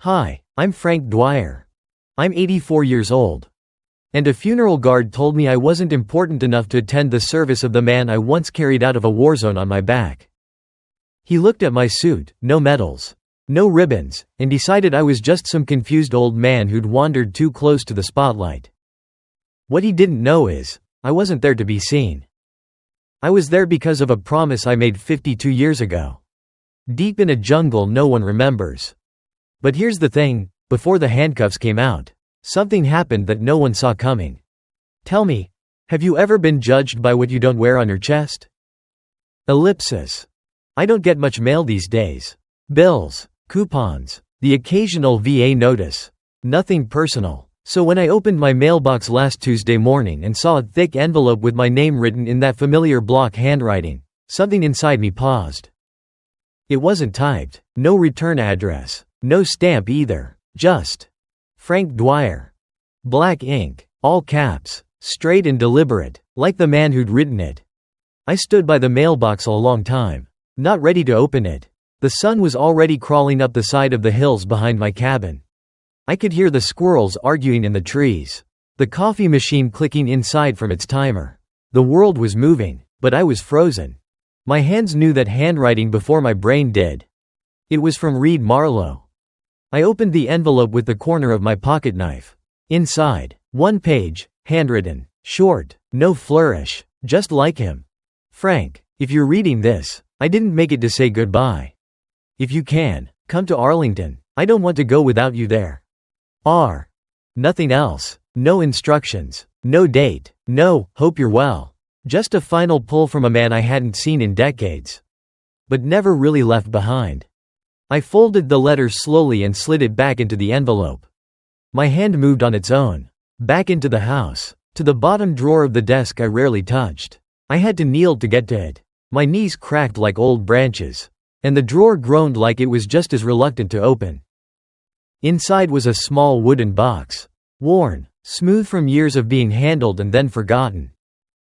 Hi, I'm Frank Dwyer. I'm 84 years old. And a funeral guard told me I wasn't important enough to attend the service of the man I once carried out of a war zone on my back. He looked at my suit, no medals, no ribbons, and decided I was just some confused old man who'd wandered too close to the spotlight. What he didn't know is, I wasn't there to be seen. I was there because of a promise I made 52 years ago. Deep in a jungle no one remembers. But here's the thing, before the handcuffs came out, something happened that no one saw coming. Tell me, have you ever been judged by what you don't wear on your chest? Ellipsis. I don't get much mail these days. Bills, coupons, the occasional VA notice. Nothing personal. So when I opened my mailbox last Tuesday morning and saw a thick envelope with my name written in that familiar block handwriting, something inside me paused. It wasn't typed, no return address, no stamp either, just Frank Dwyer. Black ink, all caps, straight and deliberate, like the man who'd written it. I stood by the mailbox a long time, not ready to open it. The sun was already crawling up the side of the hills behind my cabin. I could hear the squirrels arguing in the trees, the coffee machine clicking inside from its timer. The world was moving, but I was frozen. My hands knew that handwriting before my brain did. It was from Reed Marlowe. I opened the envelope with the corner of my pocket knife. Inside, one page, handwritten, short, no flourish, just like him. Frank, if you're reading this, I didn't make it to say goodbye. If you can, come to Arlington. I don't want to go without you there. R. Nothing else. No instructions. No date. No, hope you're well. Just a final pull from a man I hadn't seen in decades. But never really left behind. I folded the letter slowly and slid it back into the envelope. My hand moved on its own. Back into the house. To the bottom drawer of the desk I rarely touched. I had to kneel to get to it. My knees cracked like old branches. And the drawer groaned like it was just as reluctant to open. Inside was a small wooden box. Worn, smooth from years of being handled and then forgotten.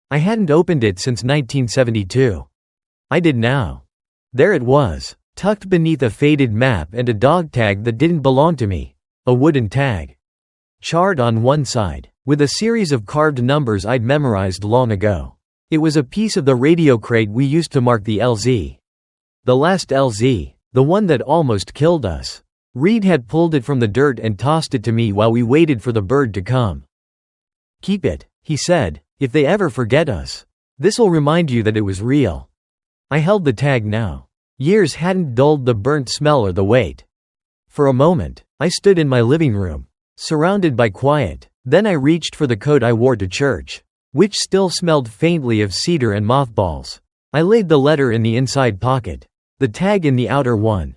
I hadn't opened it since 1972. I did now. There it was, tucked beneath a faded map and a dog tag that didn't belong to me. A wooden tag. Charred on one side, with a series of carved numbers I'd memorized long ago. It was a piece of the radio crate we used to mark the LZ. The last LZ, the one that almost killed us. Reed had pulled it from the dirt and tossed it to me while we waited for the bird to come. Keep it, he said, if they ever forget us. This'll remind you that it was real. I held the tag now. Years hadn't dulled the burnt smell or the weight. For a moment, I stood in my living room, surrounded by quiet, then I reached for the coat I wore to church, which still smelled faintly of cedar and mothballs. I laid the letter in the inside pocket, the tag in the outer one.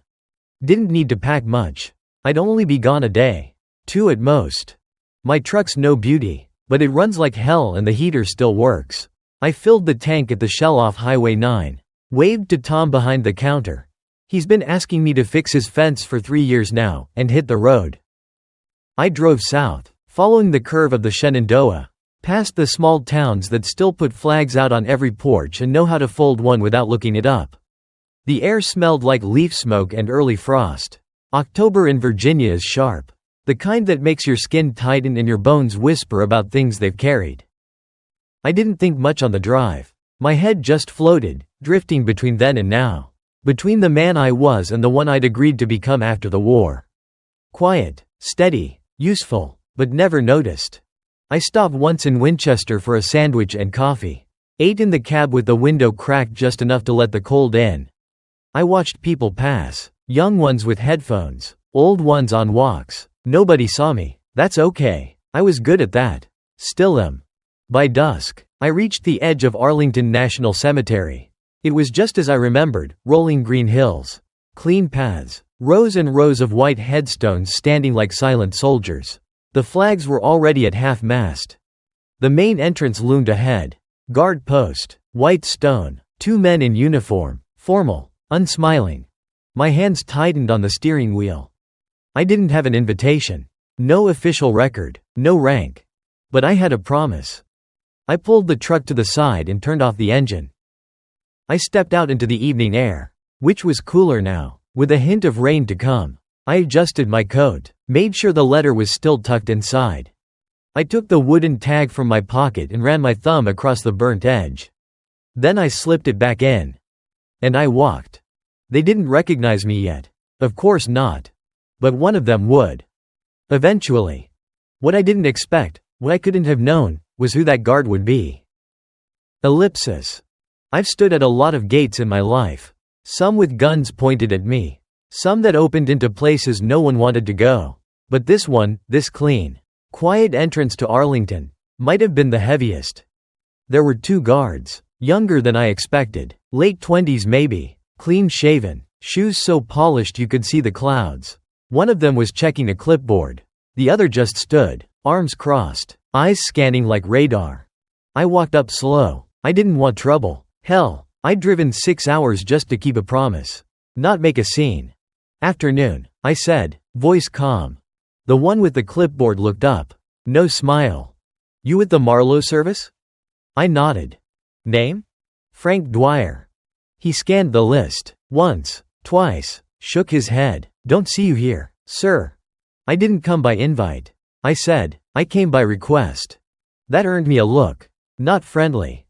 Didn't need to pack much. I'd only be gone a day. 2 at most. My truck's no beauty, but it runs like hell and the heater still works. I filled the tank at the Shell off Highway 9. Waved to Tom behind the counter. He's been asking me to fix his fence for 3 years now, and hit the road. I drove south, following the curve of the Shenandoah, past the small towns that still put flags out on every porch and know how to fold one without looking it up. The air smelled like leaf smoke and early frost. October in Virginia is sharp. The kind that makes your skin tighten and your bones whisper about things they've carried. I didn't think much on the drive. My head just floated, drifting between then and now. Between the man I was and the one I'd agreed to become after the war. Quiet, steady, useful, but never noticed. I stopped once in Winchester for a sandwich and coffee. Ate in the cab with the window cracked just enough to let the cold in. I watched people pass, young ones with headphones, old ones on walks. Nobody saw me. That's okay. I was good at that. Still am. By dusk, I reached the edge of Arlington National Cemetery. It was just as I remembered, rolling green hills, clean paths, rows and rows of white headstones standing like silent soldiers. The flags were already at half-mast. The main entrance loomed ahead. Guard post, white stone, 2 men in uniform, formal, unsmiling. My hands tightened on the steering wheel. I didn't have an invitation. No official record, no rank. But I had a promise. I pulled the truck to the side and turned off the engine. I stepped out into the evening air, which was cooler now, with a hint of rain to come. I adjusted my coat, made sure the letter was still tucked inside. I took the wooden tag from my pocket and ran my thumb across the burnt edge. Then I slipped it back in. And I walked. They didn't recognize me yet. Of course not. But one of them would. Eventually. What I didn't expect, what I couldn't have known, was who that guard would be. Ellipsis. I've stood at a lot of gates in my life. Some with guns pointed at me. Some that opened into places no one wanted to go. But this one, this clean, quiet entrance to Arlington, might have been the heaviest. There were 2 guards, younger than I expected, late 20s maybe, clean-shaven, shoes so polished you could see the clouds. One of them was checking a clipboard. The other just stood, arms crossed, eyes scanning like radar. I walked up slow. I didn't want trouble. Hell, I'd driven 6 hours just to keep a promise. Not make a scene. Afternoon, I said, voice calm. The one with the clipboard looked up. No smile. You with the Marlowe service? I nodded. Name? Frank Dwyer. He scanned the list. Once, twice, shook his head. Don't see you here, sir. I didn't come by invite. I said, I came by request. That earned me a look. Not friendly.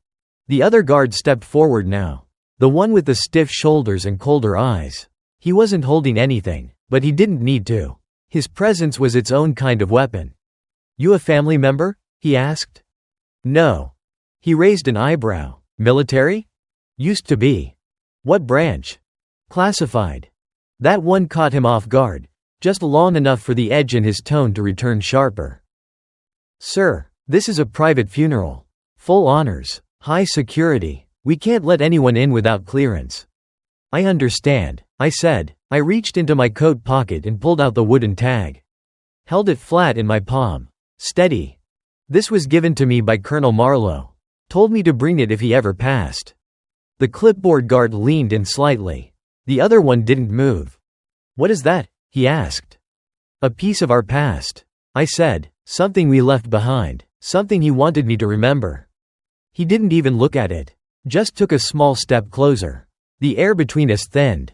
The other guard stepped forward now. The one with the stiff shoulders and colder eyes. He wasn't holding anything, but he didn't need to. His presence was its own kind of weapon. You a family member? He asked. No. He raised an eyebrow. Military? Used to be. What branch? Classified. That one caught him off guard, just long enough for the edge in his tone to return sharper. Sir, this is a private funeral. Full honors. High security. We can't let anyone in without clearance. I understand, I said. I reached into my coat pocket and pulled out the wooden tag. Held it flat in my palm. Steady. This was given to me by Colonel Marlowe. Told me to bring it if he ever passed. The clipboard guard leaned in slightly. The other one didn't move. What is that? He asked. A piece of our past. I said, something we left behind, something he wanted me to remember. He didn't even look at it. Just took a small step closer. The air between us thinned.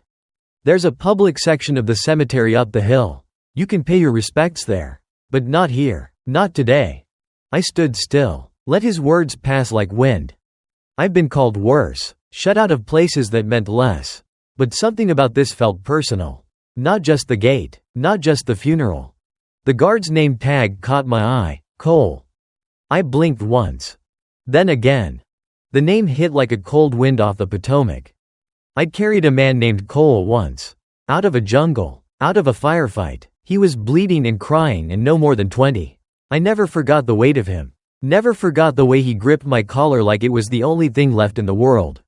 There's a public section of the cemetery up the hill. You can pay your respects there. But not here. Not today. I stood still. Let his words pass like wind. I've been called worse. Shut out of places that meant less. But something about this felt personal. Not just the gate. Not just the funeral. The guard's name tag caught my eye. Cole. I blinked once. Then again. The name hit like a cold wind off the Potomac. I'd carried a man named Cole once. Out of a jungle. Out of a firefight. He was bleeding and crying and no more than 20. I never forgot the weight of him. Never forgot the way he gripped my collar like it was the only thing left in the world.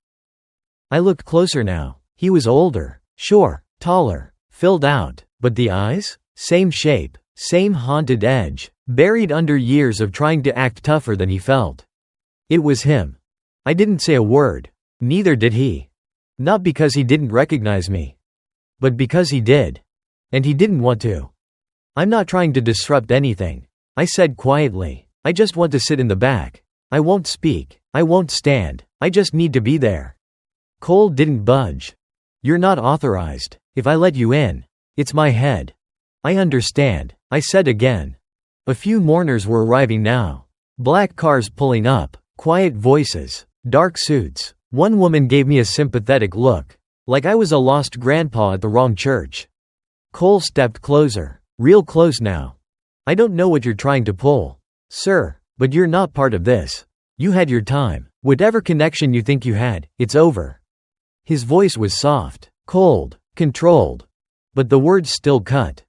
I looked closer now. He was older. Sure. Taller. Filled out. But the eyes? Same shape. Same haunted edge. Buried under years of trying to act tougher than he felt. It was him. I didn't say a word. Neither did he. Not because he didn't recognize me. But because he did. And he didn't want to. I'm not trying to disrupt anything. I said quietly. I just want to sit in the back. I won't speak. I won't stand. I just need to be there. Cole didn't budge. You're not authorized. If I let you in, it's my head. I understand, I said again. A few mourners were arriving now. Black cars pulling up. Quiet voices. Dark suits. One woman gave me a sympathetic look. Like I was a lost grandpa at the wrong church. Cole stepped closer. Real close now. I don't know what you're trying to pull, sir, but you're not part of this. You had your time. Whatever connection you think you had, it's over. His voice was soft, cold, controlled. But the words still cut.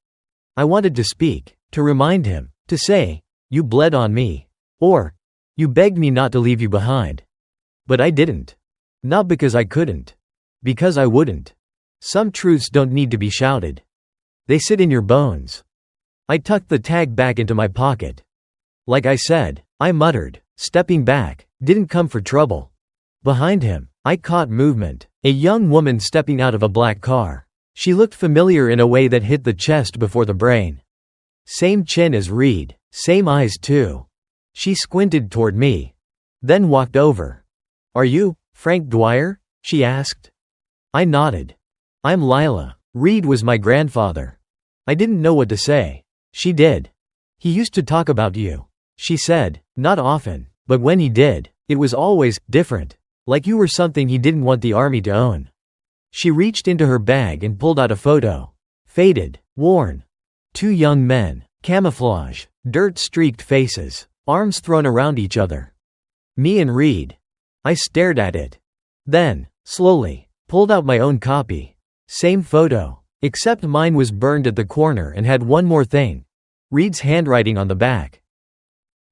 I wanted to speak, to remind him, to say, you bled on me. Or, you begged me not to leave you behind. But I didn't. Not because I couldn't. Because I wouldn't. Some truths don't need to be shouted. They sit in your bones. I tucked the tag back into my pocket. Like I said, I muttered, stepping back, didn't come for trouble. Behind him, I caught movement. A young woman stepping out of a black car. She looked familiar in a way that hit the chest before the brain. Same chin as Reed. Same eyes too. She squinted toward me. Then walked over. Are you, Frank Dwyer? She asked. I nodded. I'm Lila. Reed was my grandfather. I didn't know what to say. She did. "He used to talk about you," she said. "Not often, but when he did, it was always different. Like you were something he didn't want the army to own." She reached into her bag and pulled out a photo. Faded, worn. Two young men. Camouflage. Dirt-streaked faces. Arms thrown around each other. Me and Reed. I stared at it. Then, slowly, pulled out my own copy. Same photo. Except mine was burned at the corner and had one more thing. Reed's handwriting on the back.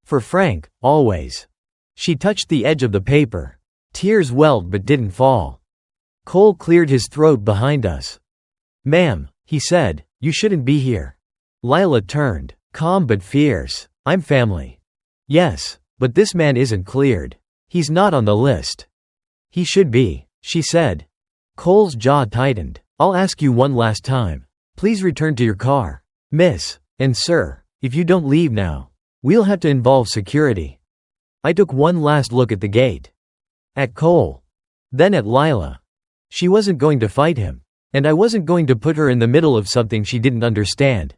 "For Frank, always." She touched the edge of the paper. Tears welled but didn't fall. Cole cleared his throat behind us. "Ma'am," he said, "you shouldn't be here." Lila turned, calm but fierce. "I'm family." "Yes, but this man isn't cleared. He's not on the list." "He should be," she said. Cole's jaw tightened. "I'll ask you one last time. Please return to your car. Miss, and sir, if you don't leave now, we'll have to involve security." I took one last look at the gate. At Cole. Then at Lila. She wasn't going to fight him. And I wasn't going to put her in the middle of something she didn't understand.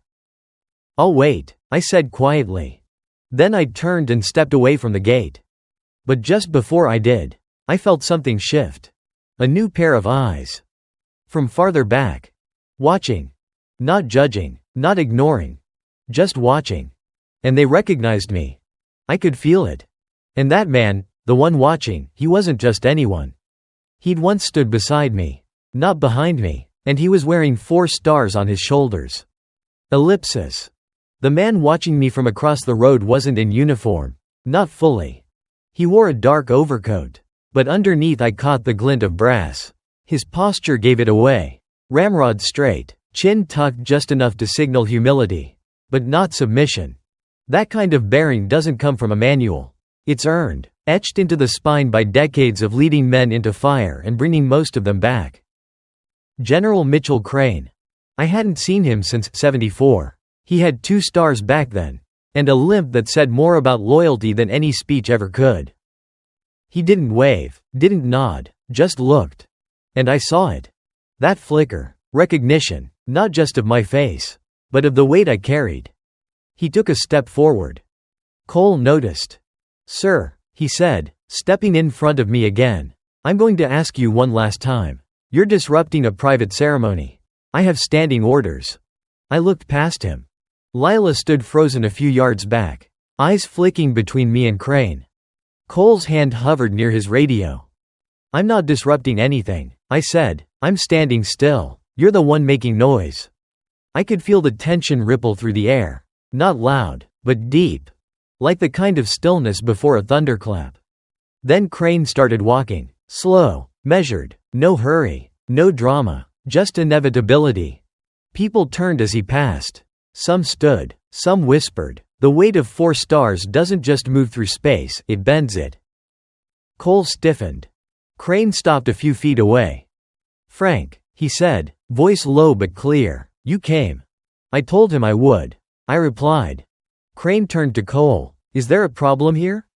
"I'll wait," I said quietly. Then I turned and stepped away from the gate. But just before I did, I felt something shift. A new pair of eyes. From farther back. Watching. Not judging, not ignoring. Just watching. And they recognized me. I could feel it. And that man, the one watching, he wasn't just anyone. He'd once stood beside me. Not behind me. And he was wearing 4 stars on his shoulders. Ellipsis. The man watching me from across the road wasn't in uniform. Not fully. He wore a dark overcoat. But underneath I caught the glint of brass. His posture gave it away. Ramrod straight. Chin tucked just enough to signal humility. But not submission. That kind of bearing doesn't come from a manual. It's earned. Etched into the spine by decades of leading men into fire and bringing most of them back. General Mitchell Crane. I hadn't seen him since '74. He had 2 stars back then. And a limp that said more about loyalty than any speech ever could. He didn't wave, didn't nod, just looked. And I saw it. That flicker. Recognition. Not just of my face. But of the weight I carried. He took a step forward. Cole noticed. "Sir," he said, stepping in front of me again. "I'm going to ask you one last time. You're disrupting a private ceremony. I have standing orders." I looked past him. Lila stood frozen a few yards back, eyes flicking between me and Crane. Cole's hand hovered near his radio. "I'm not disrupting anything," I said. "I'm standing still. You're the one making noise." I could feel the tension ripple through the air. Not loud, but deep. Like the kind of stillness before a thunderclap. Then Crane started walking. Slow, measured, no hurry, no drama, just inevitability. People turned as he passed. Some stood, some whispered. The weight of 4 stars doesn't just move through space, it bends it. Cole stiffened. Crane stopped a few feet away. "Frank," he said, voice low but clear, "you came." I told him I would. I replied. Crane turned to Cole. "Is there a problem here?"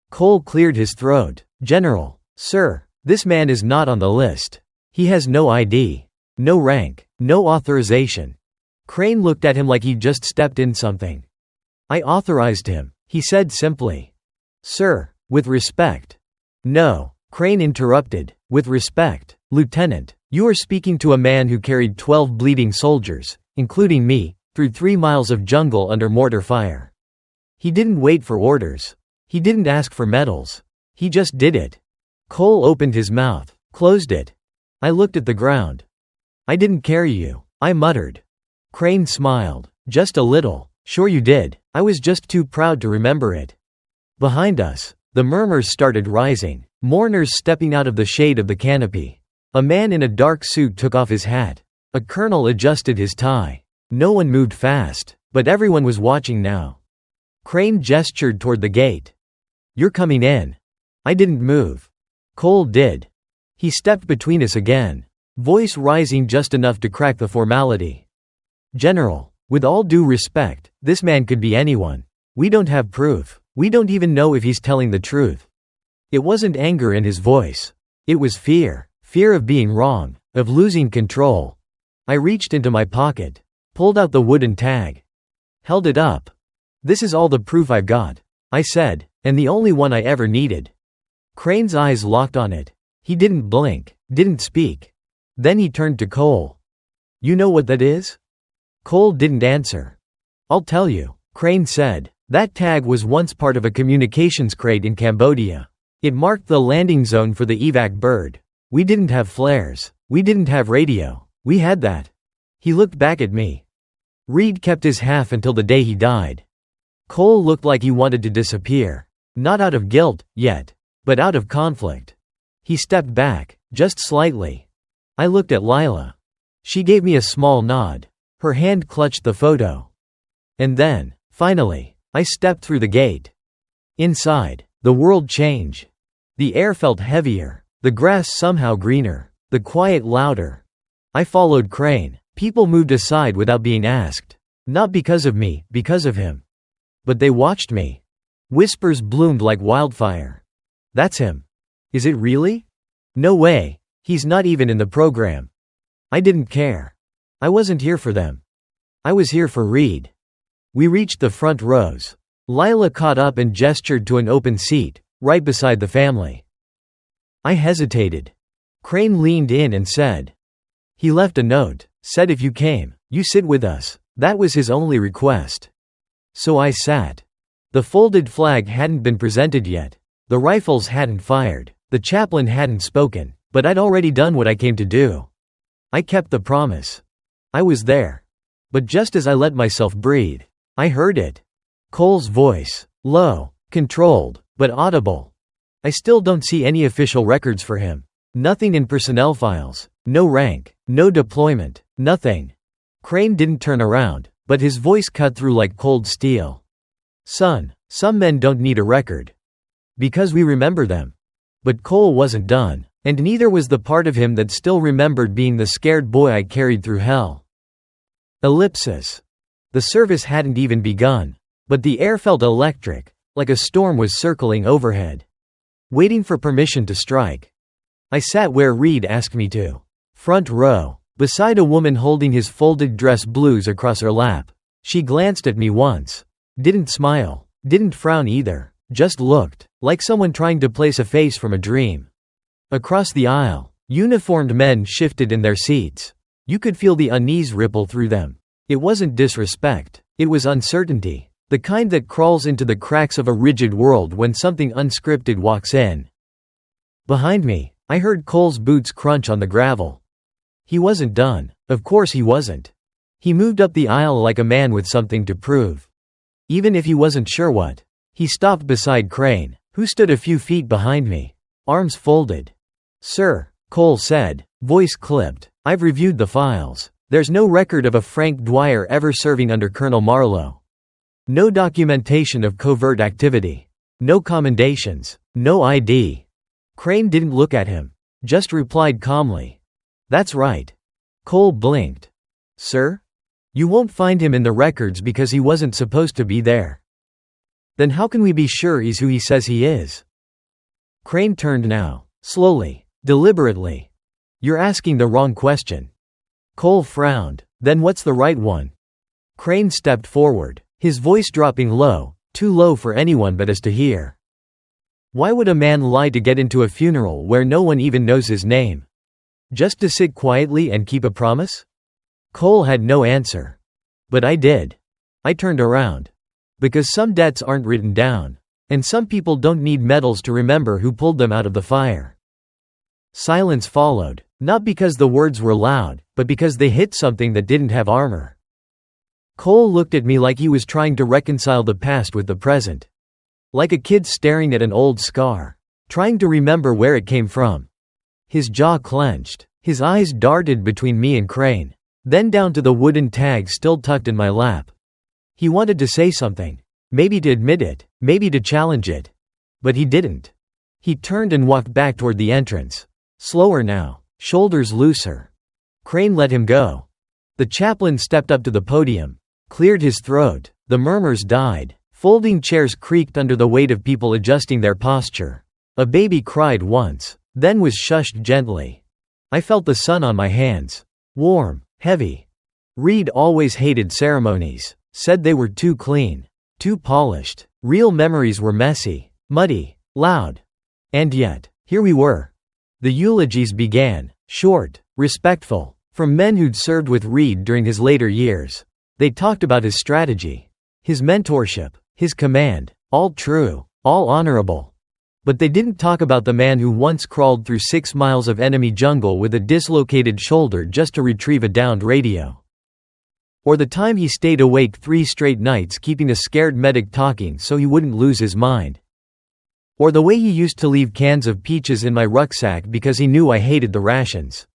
Cole cleared his throat. "General, sir, this man is not on the list. He has no ID. No rank. No authorization." Crane looked at him like he'd just stepped in something. "I authorized him," he said simply. "Sir, with respect." "No," Crane interrupted, "with respect, Lieutenant, you are speaking to a man who carried 12 bleeding soldiers, including me, through 3 miles of jungle under mortar fire. He didn't wait for orders. He didn't ask for medals. He just did it." Cole opened his mouth, closed it. I looked at the ground. "I didn't carry you," I muttered. Crane smiled. "Just a little. Sure you did. I was just too proud to remember it." Behind us, the murmurs started rising, mourners stepping out of the shade of the canopy. A man in a dark suit took off his hat. A colonel adjusted his tie. No one moved fast, but everyone was watching now. Crane gestured toward the gate. "You're coming in." I didn't move. Cole did. He stepped between us again, voice rising just enough to crack the formality. "General, with all due respect, this man could be anyone. We don't have proof. We don't even know if he's telling the truth." It wasn't anger in his voice. It was fear. Fear of being wrong, of losing control. I reached into my pocket. Pulled out the wooden tag. Held it up. "This is all the proof I've got," I said, "and the only one I ever needed." Crane's eyes locked on it. He didn't blink, didn't speak. Then he turned to Cole. "You know what that is?" Cole didn't answer. "I'll tell you," Crane said. "That tag was once part of a communications crate in Cambodia. It marked the landing zone for the evac bird. We didn't have flares. We didn't have radio. We had that." He looked back at me. "Reed kept his half until the day he died." Cole looked like he wanted to disappear. Not out of guilt, yet. But out of conflict. He stepped back, just slightly. I looked at Lila. She gave me a small nod. Her hand clutched the photo. And then, finally, I stepped through the gate. Inside, the world changed. The air felt heavier, the grass somehow greener, the quiet louder. I followed Crane. People moved aside without being asked. Not because of me, because of him. But they watched me. Whispers bloomed like wildfire. "That's him." "Is it really?" "No way. He's not even in the program." I didn't care. I wasn't here for them. I was here for Reed. We reached the front rows. Lila caught up and gestured to an open seat, right beside the family. I hesitated. Crane leaned in and said. He left a note, said if you came, you sit with us. That was his only request. So I sat. The folded flag hadn't been presented yet. The rifles hadn't fired. The chaplain hadn't spoken. But I'd already done what I came to do. I kept the promise. I was there. But just as I let myself breathe, I heard it. Cole's voice. Low, controlled, but audible. I still don't see any official records for him. Nothing in personnel files. No rank. No deployment. Nothing. Crane didn't turn around, but his voice cut through like cold steel. Son, some men don't need a record. Because we remember them. But Cole wasn't done, and neither was the part of him that still remembered being the scared boy I carried through hell. Ellipsis. The service hadn't even begun, but the air felt electric, like a storm was circling overhead, waiting for permission to strike. I sat where Reed asked me to. Front row, beside a woman holding his folded dress blues across her lap. She glanced at me once. Didn't smile, didn't frown either, just looked, like someone trying to place a face from a dream. Across the aisle, uniformed men shifted in their seats. You could feel the unease ripple through them. It wasn't disrespect, it was uncertainty, the kind that crawls into the cracks of a rigid world when something unscripted walks in. Behind me, I heard Cole's boots crunch on the gravel. He wasn't done, of course he wasn't. He moved up the aisle like a man with something to prove. Even if he wasn't sure what. He stopped beside Crane, who stood a few feet behind me, arms folded. Sir, Cole said, voice clipped, I've reviewed the files. There's no record of a Frank Dwyer ever serving under Colonel Marlowe. No documentation of covert activity. No commendations. No ID. Crane didn't look at him. Just replied calmly. That's right. Cole blinked. Sir? You won't find him in the records because he wasn't supposed to be there. Then how can we be sure he's who he says he is? Crane turned now, slowly, deliberately. You're asking the wrong question. Cole frowned. Then what's the right one? Crane stepped forward, his voice dropping low, too low for anyone but us to hear. Why would a man lie to get into a funeral where no one even knows his name? Just to sit quietly and keep a promise? Cole had no answer. But I did. I turned around. Because some debts aren't written down. And some people don't need medals to remember who pulled them out of the fire. Silence followed, not because the words were loud, but because they hit something that didn't have armor. Cole looked at me like he was trying to reconcile the past with the present. Like a kid staring at an old scar, trying to remember where it came from. His jaw clenched, his eyes darted between me and Crane, then down to the wooden tag still tucked in my lap. He wanted to say something, maybe to admit it, maybe to challenge it. But he didn't. He turned and walked back toward the entrance. Slower now, shoulders looser. Crane let him go. The chaplain stepped up to the podium, cleared his throat. The murmurs died. Folding chairs creaked under the weight of people adjusting their posture. A baby cried once, then was shushed gently. I felt the sun on my hands. Warm, heavy. Reed always hated ceremonies, said they were too clean, too polished. Real memories were messy, muddy, loud. And yet, here we were. The eulogies began, short, respectful, from men who'd served with Reed during his later years. They talked about his strategy, his mentorship, his command, all true, all honorable. But they didn't talk about the man who once crawled through 6 miles of enemy jungle with a dislocated shoulder just to retrieve a downed radio. Or the time he stayed awake 3 straight nights keeping a scared medic talking so he wouldn't lose his mind. Or the way he used to leave cans of peaches in my rucksack because he knew I hated the rations.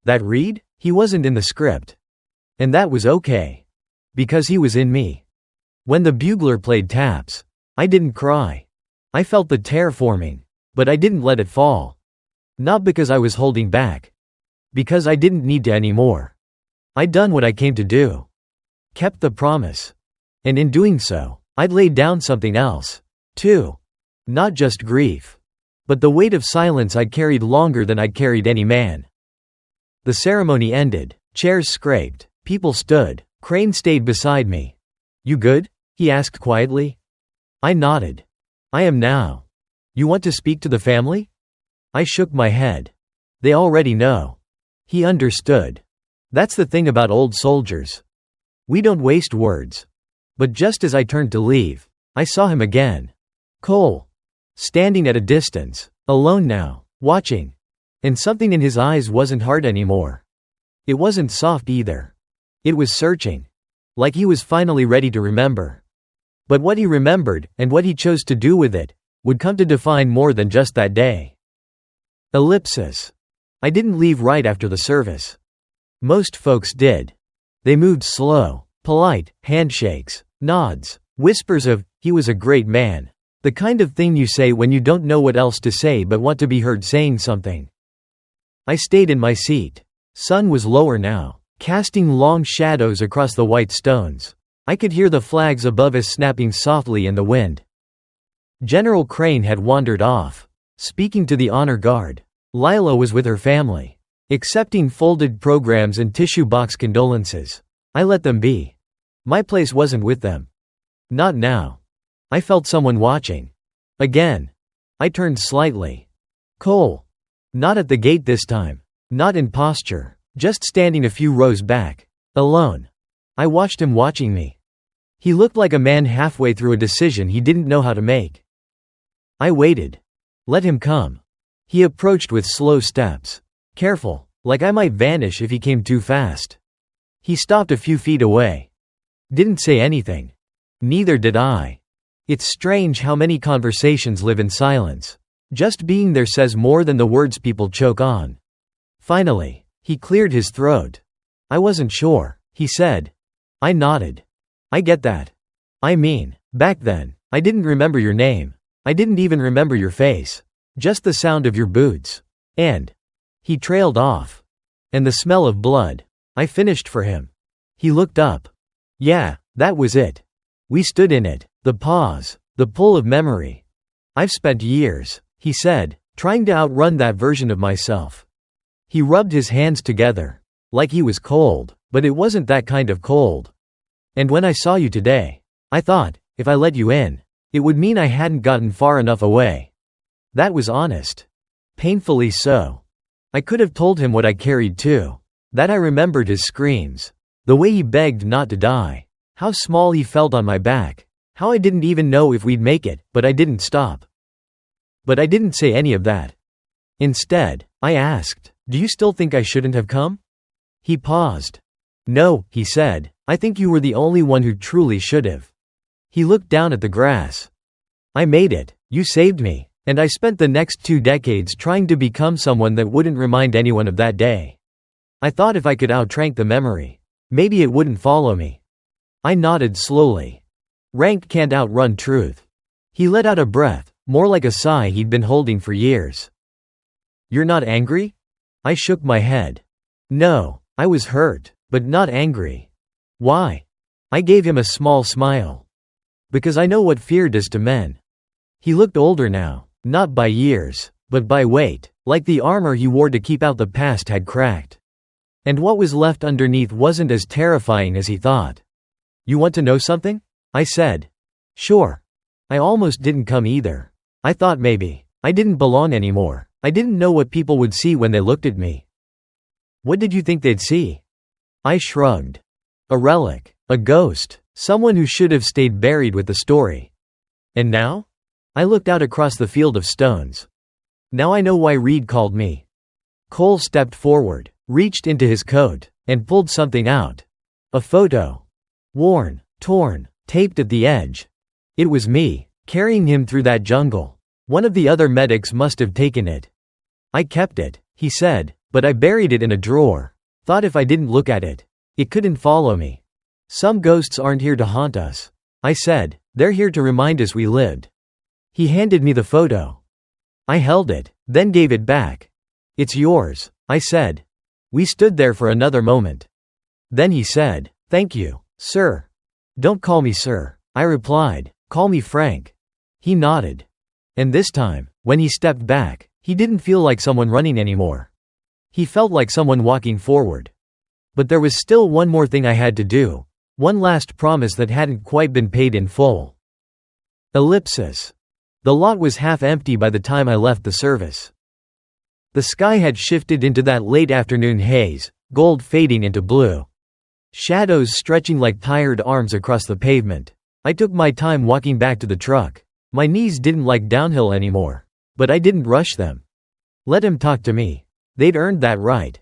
That Reed? He wasn't in the script. And that was okay. Because he was in me. When the bugler played taps, I didn't cry. I felt the tear forming, but I didn't let it fall. Not because I was holding back. Because I didn't need to anymore. I'd done what I came to do. Kept the promise. And in doing so, I'd laid down something else, too. Not just grief. But the weight of silence I'd carried longer than I'd carried any man. The ceremony ended, chairs scraped, people stood, Crane stayed beside me. "You good?" he asked quietly. I nodded. "I am now. You want to speak to the family?" I shook my head. "They already know." He understood. That's the thing about old soldiers. We don't waste words. But just as I turned to leave, I saw him again. Cole. Standing at a distance, alone now, watching. And something in his eyes wasn't hard anymore. It wasn't soft either. It was searching. Like he was finally ready to remember. But what he remembered, and what he chose to do with it, would come to define more than just that day. Ellipsis. I didn't leave right after the service. Most folks did. They moved slow, polite, handshakes, nods, whispers of, "He was a great man." The kind of thing you say when you don't know what else to say but want to be heard saying something. I stayed in my seat. Sun was lower now, casting long shadows across the white stones. I could hear the flags above us snapping softly in the wind. General Crane had wandered off, speaking to the honor guard. Lila was with her family, accepting folded programs and tissue box condolences. I let them be. My place wasn't with them. Not now. I felt someone watching. Again. I turned slightly. Cole. Not at the gate this time. Not in posture. Just standing a few rows back. Alone. I watched him watching me. He looked like a man halfway through a decision he didn't know how to make. I waited. Let him come. He approached with slow steps. Careful, like I might vanish if he came too fast. He stopped a few feet away. Didn't say anything. Neither did I. It's strange how many conversations live in silence. Just being there says more than the words people choke on. Finally, he cleared his throat. "I wasn't sure," he said. I nodded. "I get that. I mean, back then, I didn't remember your name. I didn't even remember your face. Just the sound of your boots. And..." He trailed off. "And the smell of blood." I finished for him. He looked up. Yeah, that was it. We stood in it. The pause. The pull of memory. "I've spent years," he said, "trying to outrun that version of myself." He rubbed his hands together. Like he was cold, but it wasn't that kind of cold. "And when I saw you today, I thought, if I let you in, it would mean I hadn't gotten far enough away." That was honest. Painfully so. I could have told him what I carried too. That I remembered his screams. The way he begged not to die. How small he felt on my back. How I didn't even know if we'd make it, but I didn't stop. But I didn't say any of that. Instead, I asked, "Do you still think I shouldn't have come?" He paused. "No," he said, "I think you were the only one who truly should have." He looked down at the grass. "I made it. You saved me. And I spent the next 2 decades trying to become someone that wouldn't remind anyone of that day. I thought if I could outrank the memory, maybe it wouldn't follow me." I nodded slowly. Rank can't outrun truth. He let out a breath, more like a sigh he'd been holding for years. "You're not angry?" I shook my head. "No, I was hurt, but not angry." "Why?" I gave him a small smile. "Because I know what fear does to men." He looked older now, not by years, but by weight, like the armor he wore to keep out the past had cracked. And what was left underneath wasn't as terrifying as he thought. "You want to know something?" I said. "Sure." I almost didn't come either. I thought maybe I didn't belong anymore. I didn't know what people would see when they looked at me. "What did you think they'd see?" I shrugged. "A relic. A ghost. Someone who should have stayed buried with the story." "And now?" I looked out across the field of stones. "Now I know why Reed called me." Cole stepped forward, reached into his coat, and pulled something out. A photo. Worn, torn, taped at the edge. It was me, carrying him through that jungle. One of the other medics must have taken it. "I kept it," he said, "but I buried it in a drawer. Thought if I didn't look at it, it couldn't follow me." "Some ghosts aren't here to haunt us," I said, "they're here to remind us we lived." He handed me the photo. I held it, then gave it back. "It's yours," I said. We stood there for another moment. Then he said, "Thank you, sir." "Don't call me sir," I replied, "call me Frank." He nodded. And this time, when he stepped back, he didn't feel like someone running anymore. He felt like someone walking forward. But there was still one more thing I had to do. One last promise that hadn't quite been paid in full. Ellipsis. The lot was half empty by the time I left the service. The sky had shifted into that late afternoon haze, gold fading into blue. Shadows stretching like tired arms across the pavement. I took my time walking back to the truck. My knees didn't like downhill anymore. But I didn't rush them. Let him talk to me. They'd earned that right.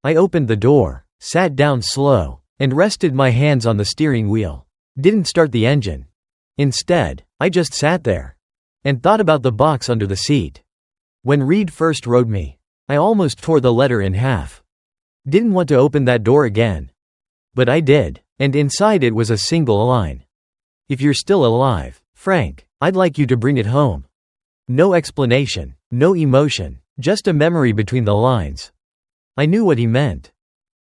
I opened the door, sat down slow, and rested my hands on the steering wheel. Didn't start the engine. Instead, I just sat there and thought about the box under the seat. When Reed first wrote me, I almost tore the letter in half. Didn't want to open that door again. But I did, and inside it was a single line. "If you're still alive, Frank, I'd like you to bring it home." No explanation, no emotion, just a memory between the lines. I knew what he meant.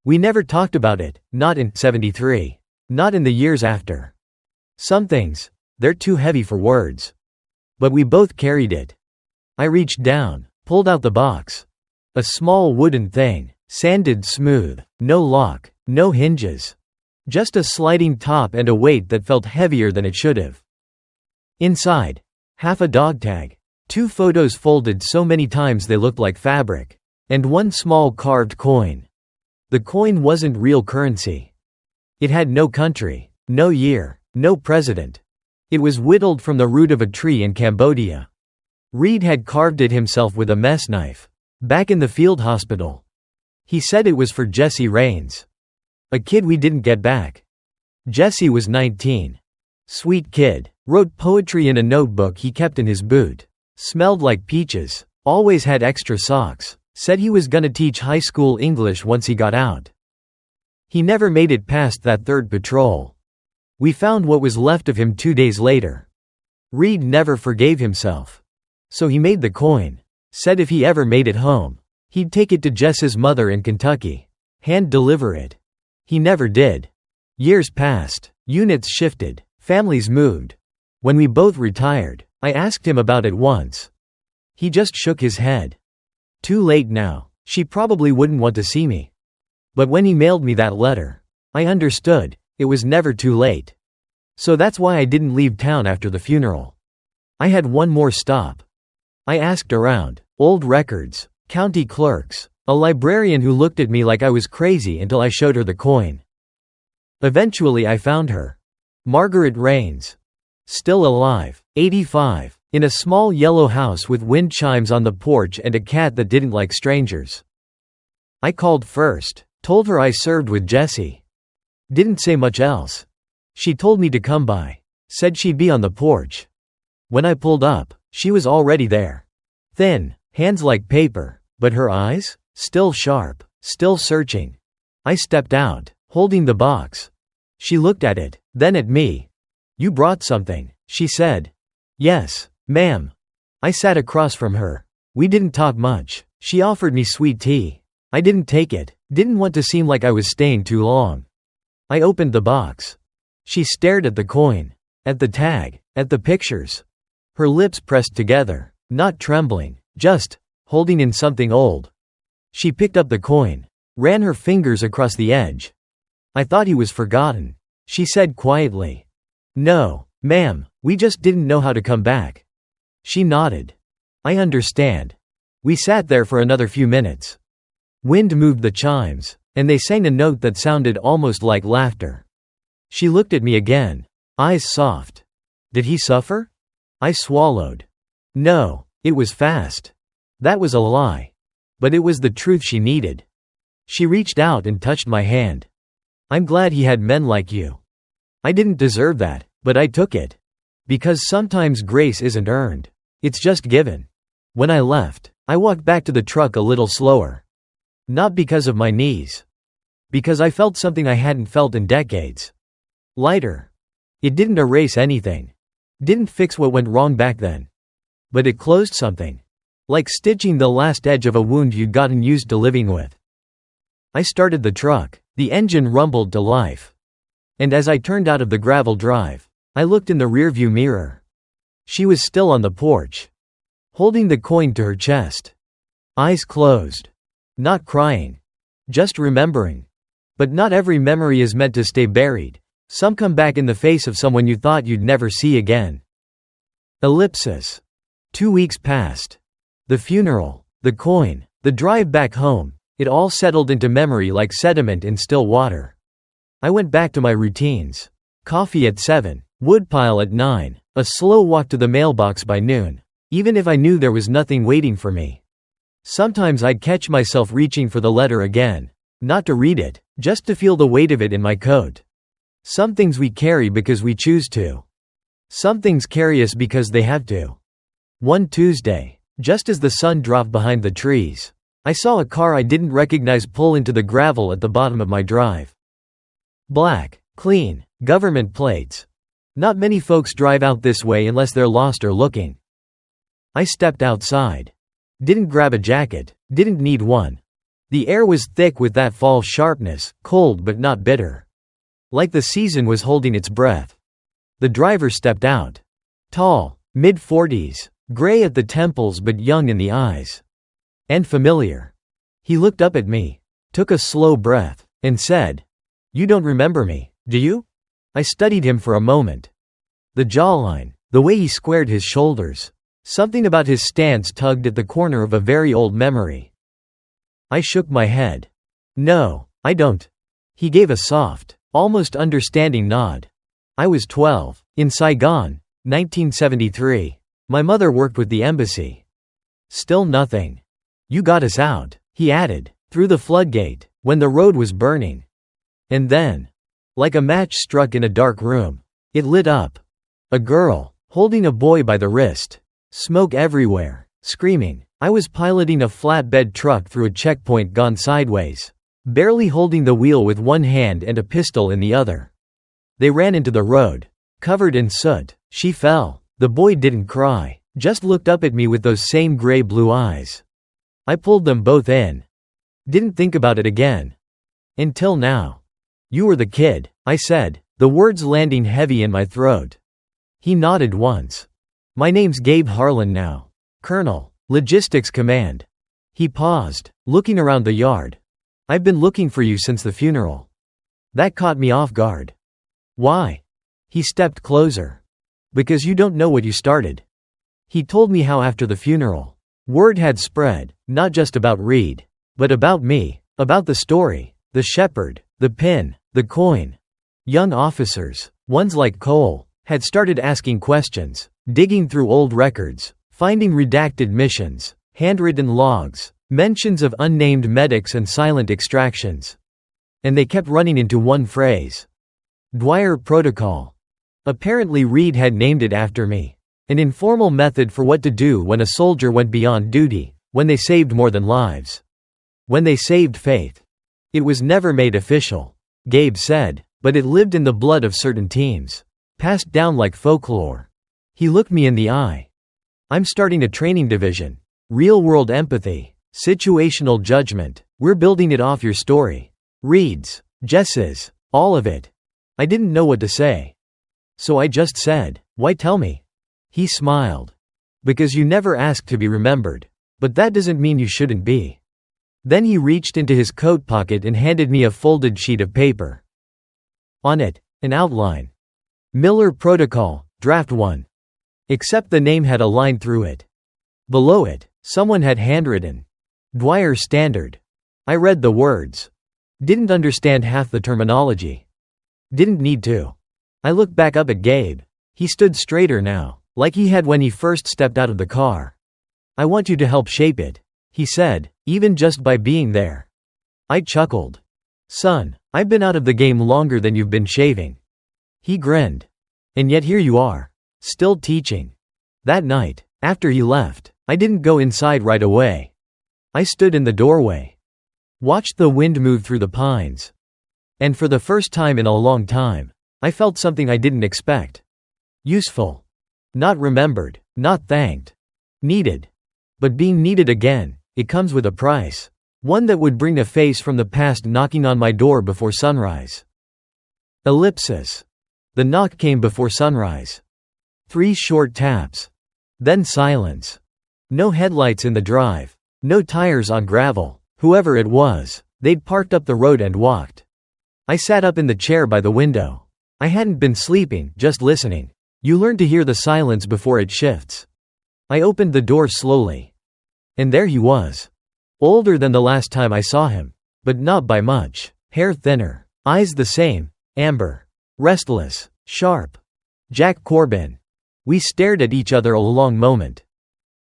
We never talked about it, not in '73. Not in the years after. Some things, they're too heavy for words. But we both carried it. I reached down, pulled out the box. A small wooden thing, sanded smooth, no lock, no hinges. Just a sliding top and a weight that felt heavier than it should have. Inside, half a dog tag, 2 photos folded so many times they looked like fabric, and one small carved coin. The coin wasn't real currency. It had no country, no year, no president. It was whittled from the root of a tree in Cambodia. Reed had carved it himself with a mess knife, back in the field hospital. He said it was for Jesse Raines, a kid we didn't get back. Jesse was 19. Sweet kid, wrote poetry in a notebook he kept in his boot. Smelled like peaches, always had extra socks, said he was gonna teach high school English once he got out. He never made it past that 3rd patrol. We found what was left of him 2 days later. Reed never forgave himself. So he made the coin. Said if he ever made it home, he'd take it to Jess's mother in Kentucky. Hand deliver it. He never did. Years passed, units shifted, families moved. When we both retired, I asked him about it once. He just shook his head. Too late now, she probably wouldn't want to see me. But when he mailed me that letter, I understood, it was never too late. So that's why I didn't leave town after the funeral. I had one more stop. I asked around, old records, county clerks, a librarian who looked at me like I was crazy until I showed her the coin. Eventually I found her. Margaret Raines. Still alive, 85, in a small yellow house with wind chimes on the porch and a cat that didn't like strangers. I called first, told her I served with Jesse. Didn't say much else. She told me to come by. Said she'd be on the porch. When I pulled up, she was already there. Thin, hands like paper, but her eyes? Still sharp, still searching. I stepped out, holding the box. She looked at it, then at me. "You brought something," she said. "Yes, ma'am." I sat across from her. We didn't talk much. She offered me sweet tea. I didn't take it, didn't want to seem like I was staying too long. I opened the box. She stared at the coin, at the tag, at the pictures. Her lips pressed together, not trembling, just holding in something old. She picked up the coin. ran her fingers across the edge. I thought he was forgotten. She said quietly, "No, ma'am, we just didn't know how to come back." She nodded. "I understand." We sat there for another few minutes. Wind moved the chimes, and they sang a note that sounded almost like laughter. She looked at me again, eyes soft. Did he suffer? I swallowed. No, it was fast. That was a lie. But it was the truth she needed. She reached out and touched my hand. "I'm glad he had men like you." I didn't deserve that, but I took it. Because sometimes grace isn't earned. It's just given. When I left, I walked back to the truck a little slower. Not because of my knees. Because I felt something I hadn't felt in decades. Lighter. It didn't erase anything. Didn't fix what went wrong back then. But it closed something. Like stitching the last edge of a wound you'd gotten used to living with. I started the truck. The engine rumbled to life. And as I turned out of the gravel drive, I looked in the rearview mirror. She was still on the porch, holding the coin to her chest. Eyes closed. Not crying. Just remembering. But not every memory is meant to stay buried. Some come back in the face of someone you thought you'd never see again. Ellipsis. 2 weeks passed. The funeral, the coin, the drive back home, it all settled into memory like sediment in still water. I went back to my routines. Coffee at 7, woodpile at 9, a slow walk to the mailbox by noon, even if I knew there was nothing waiting for me. Sometimes I'd catch myself reaching for the letter again, not to read it, just to feel the weight of it in my coat. Some things we carry because we choose to. Some things carry us because they have to. One Tuesday, just as the sun dropped behind the trees, I saw a car I didn't recognize pull into the gravel at the bottom of my drive. Black, clean, government plates. Not many folks drive out this way unless they're lost or looking. I stepped outside. Didn't grab a jacket, didn't need one. The air was thick with that fall sharpness, cold but not bitter. Like the season was holding its breath. The driver stepped out. Tall, mid-40s, gray at the temples but young in the eyes. And familiar. He looked up at me, took a slow breath, and said, "You don't remember me, do you?" I studied him for a moment. The jawline, the way he squared his shoulders. Something about his stance tugged at the corner of a very old memory. I shook my head. "No, I don't." He gave a soft, almost understanding nod. I was 12, in Saigon, 1973. My mother worked with the embassy. Still nothing. "You got us out," he added, "through the floodgate, when the road was burning." And then, like a match struck in a dark room, it lit up. A girl, holding a boy by the wrist. Smoke everywhere, screaming. I was piloting a flatbed truck through a checkpoint gone sideways, barely holding the wheel with one hand and a pistol in the other. They ran into the road, covered in soot. She fell. The boy didn't cry, just looked up at me with those same gray-blue eyes. I pulled them both in. Didn't think about it again. Until now. "You were the kid," I said, the words landing heavy in my throat. He nodded once. "My name's Gabe Harlan now. Colonel, Logistics Command." He paused, looking around the yard. "I've been looking for you since the funeral." That caught me off guard. "Why?" He stepped closer. "Because you don't know what you started." He told me how after the funeral, word had spread, not just about Reed, but about me, about the story, the shepherd, the pin, the coin. Young officers, ones like Cole, had started asking questions, digging through old records, finding redacted missions, handwritten logs, mentions of unnamed medics and silent extractions. And they kept running into one phrase. Dwyer Protocol. Apparently Reed had named it after me. An informal method for what to do when a soldier went beyond duty, when they saved more than lives. When they saved faith. It was never made official, Gabe said, but it lived in the blood of certain teams. Passed down like folklore. He looked me in the eye. "I'm starting a training division. Real-world empathy. Situational judgment. We're building it off your story. Reed's, Jess's, all of it." I didn't know what to say. So I just said, "Why tell me?" He smiled. "Because you never asked to be remembered. But that doesn't mean you shouldn't be." Then he reached into his coat pocket and handed me a folded sheet of paper. On it, an outline. Miller Protocol, Draft 1. Except the name had a line through it. Below it, someone had handwritten, Dwyer Standard. I read the words. Didn't understand half the terminology. Didn't need to. I looked back up at Gabe. He stood straighter now, like he had when he first stepped out of the car. I want you to help shape it, he said, even just by being there. I chuckled. Son, I've been out of the game longer than you've been shaving. He grinned. And yet here you are, still teaching. That night, after he left, I didn't go inside right away. I stood in the doorway. Watched the wind move through the pines. And for the first time in a long time, I felt something I didn't expect. Useful. Not remembered, not thanked. Needed. But being needed again, it comes with a price. One that would bring a face from the past knocking on my door before sunrise. Ellipsis. The knock came before sunrise. 3 short taps. Then silence. No headlights in the drive. No tires on gravel. Whoever it was, they'd parked up the road and walked. I sat up in the chair by the window. I hadn't been sleeping, just listening. You learn to hear the silence before it shifts. I opened the door slowly. And there he was. Older than the last time I saw him. But not by much. Hair thinner. Eyes the same. Amber. Restless. Sharp. Jack Corbin. We stared at each other a long moment.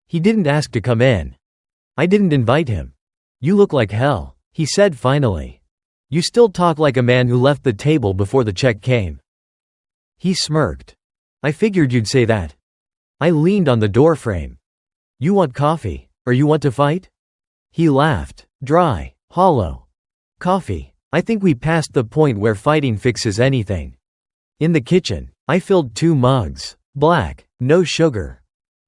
He didn't ask to come in. I didn't invite him. You look like hell, he said finally. You still talk like a man who left the table before the check came. He smirked. I figured you'd say that. I leaned on the doorframe. You want coffee, or you want to fight? He laughed. Dry, hollow. Coffee. I think we passed the point where fighting fixes anything. In the kitchen, I filled 2 mugs. Black, no sugar.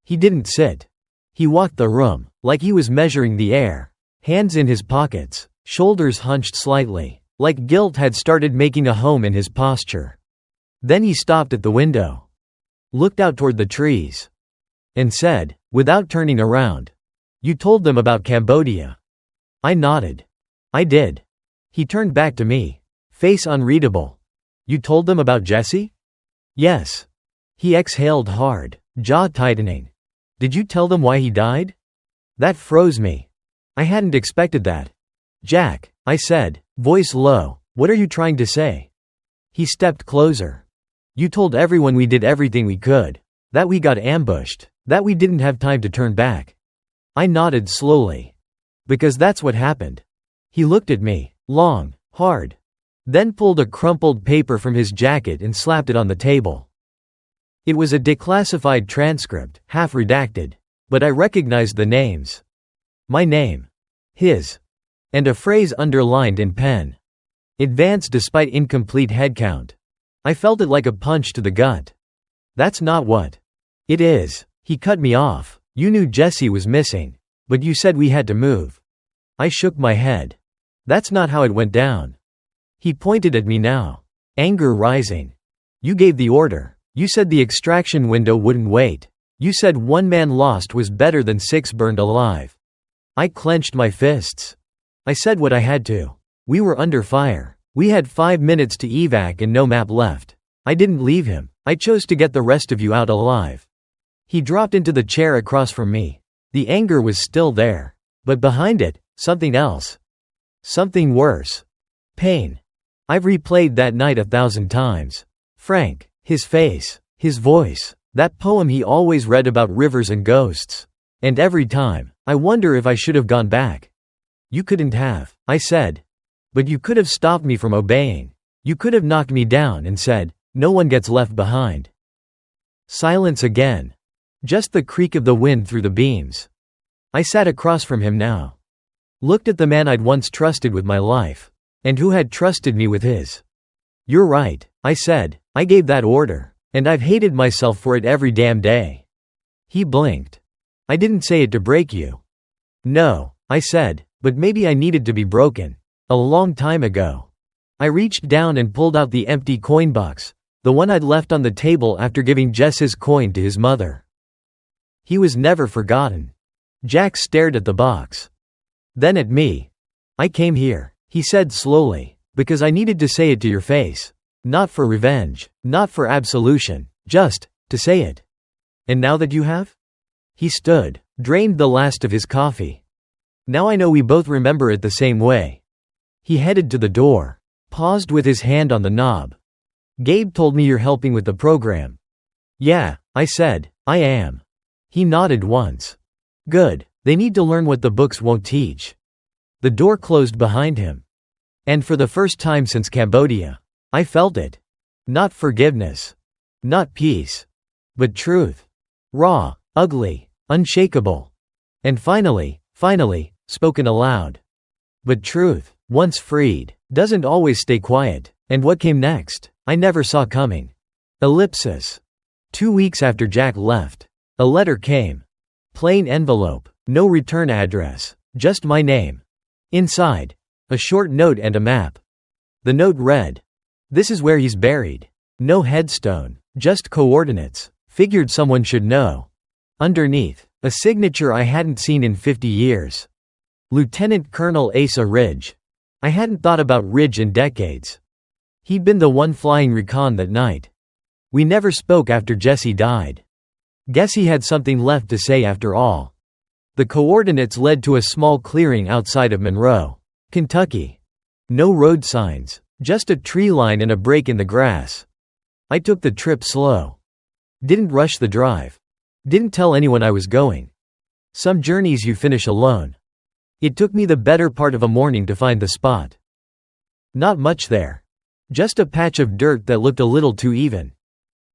He didn't sit. He walked the room, like he was measuring the air. Hands in his pockets, shoulders hunched slightly, like guilt had started making a home in his posture. Then he stopped at the window. Looked out toward the trees. And said, without turning around, You told them about Cambodia. I nodded. I did. He turned back to me. Face unreadable. You told them about Jesse? Yes. He exhaled hard, jaw tightening. Did you tell them why he died? That froze me. I hadn't expected that. Jack, I said, voice low, what are you trying to say? He stepped closer. You told everyone we did everything we could. That we got ambushed. That we didn't have time to turn back. I nodded slowly. Because that's what happened. He looked at me, long, hard. Then pulled a crumpled paper from his jacket and slapped it on the table. It was a declassified transcript, half redacted. But I recognized the names. My name. His. And a phrase underlined in pen. Advance despite incomplete headcount. I felt it like a punch to the gut. That's not what it is. He cut me off. You knew Jesse was missing. But you said we had to move. I shook my head. That's not how it went down. He pointed at me now. Anger rising. You gave the order. You said the extraction window wouldn't wait. You said 1 man lost was better than 6 burned alive. I clenched my fists. I said what I had to. We were under fire. We had 5 minutes to evac and no map left. I didn't leave him. I chose to get the rest of you out alive. He dropped into the chair across from me. The anger was still there. But behind it, something else. Something worse. Pain. I've replayed that night 1,000 times. Frank, his face, his voice, that poem he always read about rivers and ghosts. And every time, I wonder if I should have gone back. You couldn't have, I said. But you could have stopped me from obeying. You could have knocked me down and said, no one gets left behind. Silence again. Just the creak of the wind through the beams. I sat across from him now. Looked at the man I'd once trusted with my life. And who had trusted me with his. You're right, I said. I gave that order. And I've hated myself for it every damn day. He blinked. I didn't say it to break you. No, I said, but maybe I needed to be broken. A long time ago. I reached down and pulled out the empty coin box, the one I'd left on the table after giving Jess's coin to his mother. He was never forgotten. Jack stared at the box. Then at me. "I came here," he said slowly, "because I needed to say it to your face. Not for revenge, not for absolution, just to say it. And now that you have?" He stood, drained the last of his coffee. "Now I know we both remember it the same way." He headed to the door, paused with his hand on the knob. "Gabe told me you're helping with the program." "Yeah," I said, "I am." He nodded once. "Good. They need to learn what the books won't teach." The door closed behind him. And for the first time since Cambodia, I felt it. Not forgiveness. Not peace. But truth. Raw, ugly, unshakable. And finally, spoken aloud. But truth, once freed, doesn't always stay quiet. And what came next, I never saw coming. Ellipsis. 2 weeks after Jack left, a letter came. Plain envelope, no return address, just my name. Inside, a short note and a map. The note read, "This is where he's buried." No headstone, just coordinates. Figured someone should know. Underneath, a signature I hadn't seen in 50 years. Lieutenant Colonel Asa Ridge. I hadn't thought about Ridge in decades. He'd been the one flying recon that night. We never spoke after Jesse died. Guess he had something left to say after all. The coordinates led to a small clearing outside of Monroe, Kentucky. No road signs, just a tree line and a break in the grass. I took the trip slow. Didn't rush the drive. Didn't tell anyone I was going. Some journeys you finish alone. It took me the better part of a morning to find the spot. Not much there. Just a patch of dirt that looked a little too even.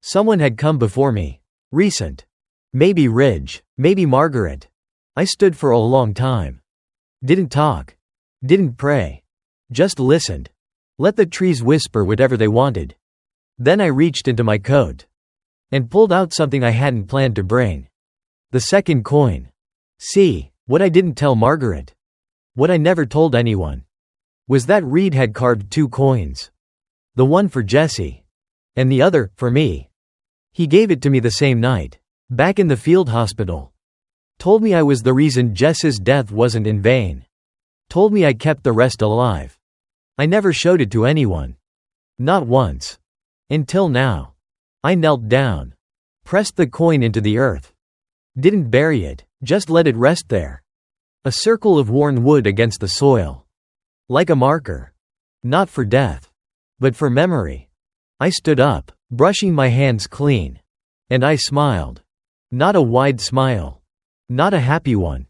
Someone had come before me. Recent. Maybe Ridge, maybe Margaret. I stood for a long time. Didn't talk. Didn't pray. Just listened. Let the trees whisper whatever they wanted. Then I reached into my coat. And pulled out something I hadn't planned to bring. The second coin. See, what I didn't tell Margaret. What I never told anyone. Was that Reed had carved 2 coins. The one for Jesse. And the other, for me. He gave it to me the same night. Back in the field hospital. Told me I was the reason Jess's death wasn't in vain. Told me I kept the rest alive. I never showed it to anyone. Not once. Until now. I knelt down. Pressed the coin into the earth. Didn't bury it, just let it rest there. A circle of worn wood against the soil. Like a marker. Not for death. But for memory. I stood up, brushing my hands clean. And I smiled. Not a wide smile. Not a happy one.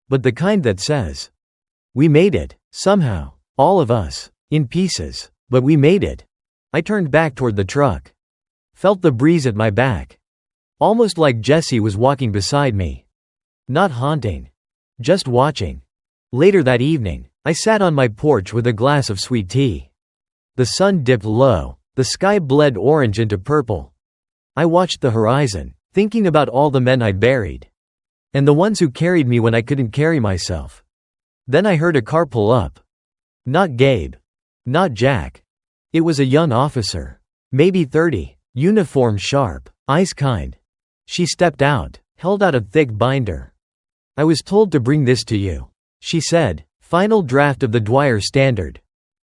But the kind that says, "We made it, somehow, all of us, in pieces, but we made it." I turned back toward the truck. Felt the breeze at my back. Almost like Jesse was walking beside me. Not haunting. Just watching. Later that evening, I sat on my porch with a glass of sweet tea. The sun dipped low, the sky bled orange into purple. I watched the horizon, thinking about all the men I buried. And the ones who carried me when I couldn't carry myself. Then I heard a car pull up. Not Gabe. Not Jack. It was a young officer. Maybe 30, uniform sharp, eyes kind. She stepped out, held out a thick binder. "I was told to bring this to you," she said, "final draft of the Dwyer Standard."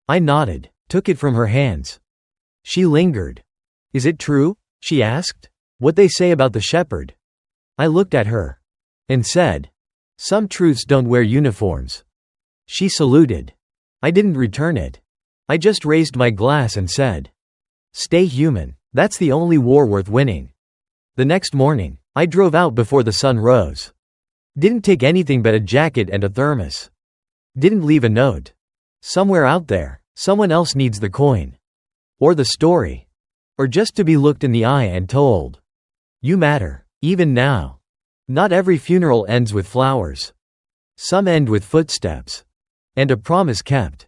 I nodded, took it from her hands. She lingered. "Is it true?" she asked. "What they say about the shepherd?" I looked at her. And said, "Some truths don't wear uniforms." She saluted. I didn't return it. I just raised my glass and said, "Stay human, that's the only war worth winning." The next morning, I drove out before the sun rose. Didn't take anything but a jacket and a thermos. Didn't leave a note. Somewhere out there, someone else needs the coin. Or the story. Or just to be looked in the eye and told, "You matter, even now." Not every funeral ends with flowers. Some end with footsteps. And a promise kept.